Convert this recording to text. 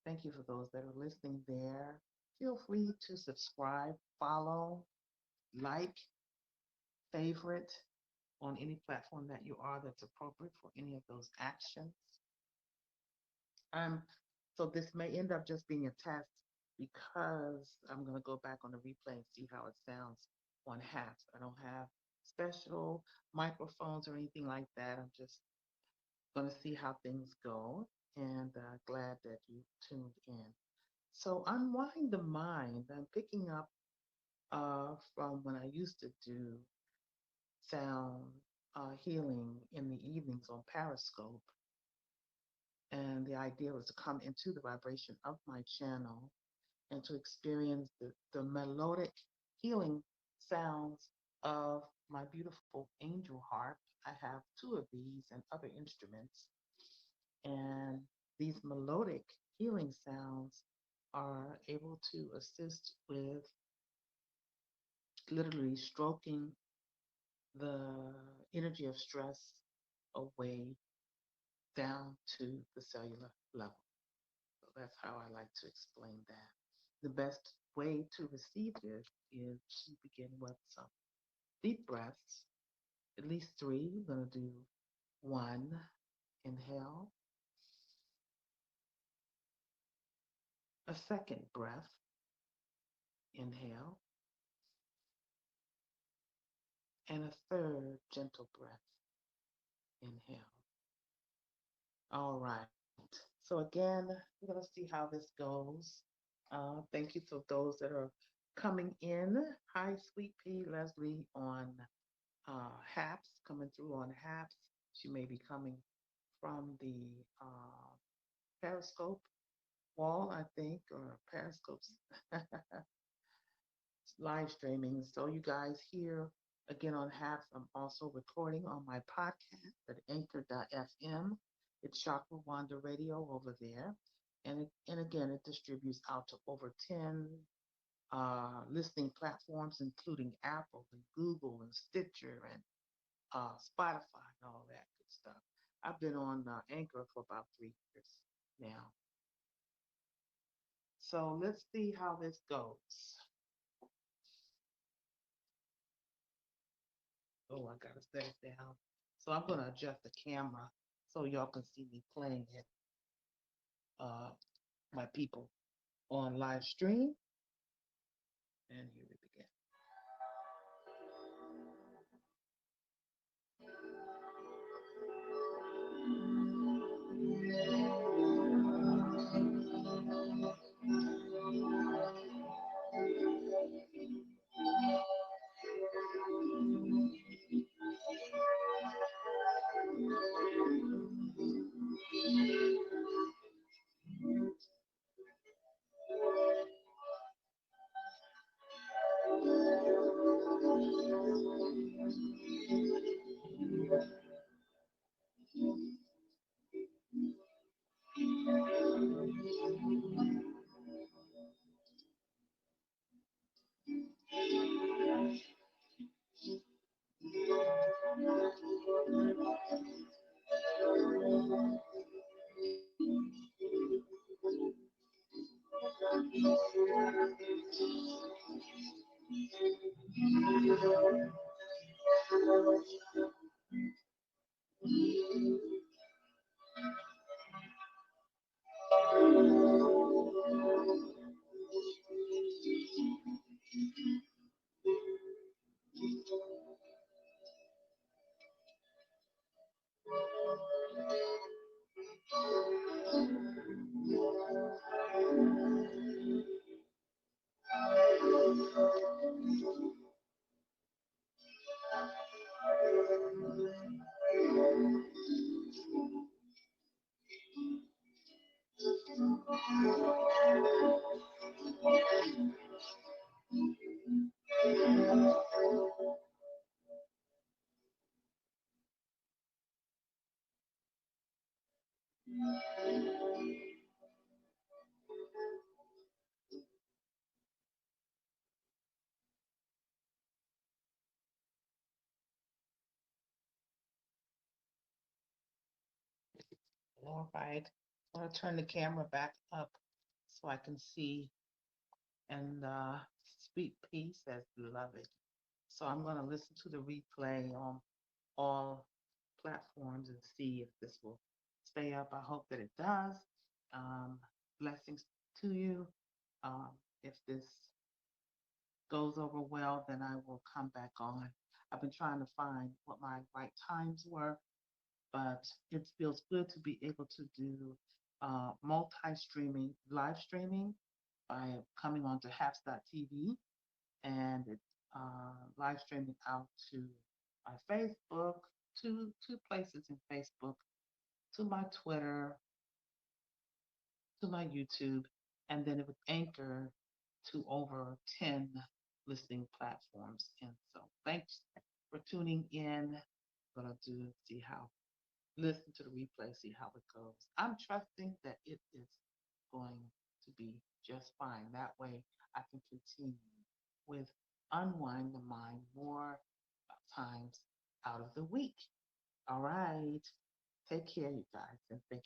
Thank you for those that are listening there. Feel free to subscribe, follow, like, favorite on any platform that you are that's appropriate for any of those actions. Um, so this may end up just being a test because I'm going to go back on the replay and see how it sounds on hats. I don't have special microphones or anything like that. I'm just going to see how things go, and glad that you tuned in. So unwind the mind. I'm picking up from when I used to do sound healing in the evenings on Periscope. And the idea was to come into the vibration of my channel and to experience the melodic healing sounds of my beautiful angel harp. I have two of these and other instruments. And these melodic healing sounds are able to assist with literally stroking the energy of stress away down to the cellular level. So that's how I like to explain that. The best way to receive this is to begin with some deep breaths, at least three. We're going to do one, inhale, a second breath, inhale, and a third gentle breath, inhale. All right. So again, we're going to see how this goes. Thank you to those that are coming in. Hi, Sweet Pea Leslie on Haps, coming through on Haps. She may be coming from the Periscope wall, I think, or Periscope's live streaming. So you guys here again on Haps. I'm also recording on my podcast at anchor.fm. It's Chakra Wanda Radio over there. And again, it distributes out to over 10 listening platforms, including Apple and Google and Stitcher and Spotify and all that good stuff. I've been on Anchor for about 3 years now. So let's see how this goes. Oh, I gotta set it down. So I'm gonna adjust the camera so y'all can see me playing it. My people on live stream, and here we begin. All right. I'm gonna turn the camera back up so I can see and sweet peace as beloved. So I'm going to listen to the replay on all platforms and see if this will stay up. I hope that it does. Um, Blessings to you. Um, if this goes over well, then I will come back on. I've been trying to find what my right times were, but it feels good to be able to do multi streaming, live streaming by coming onto Haps.tv and it live streaming out to my Facebook, two places in Facebook, to my Twitter, to my YouTube, and then it would anchor to over 10 listening platforms. And so thanks for tuning in. Gonna do see how listen to the replay, see how it goes. I'm trusting that it is going to be just fine. That way I can continue with Unwind the Mind more times out of the week. All right. Take care, you guys, and thank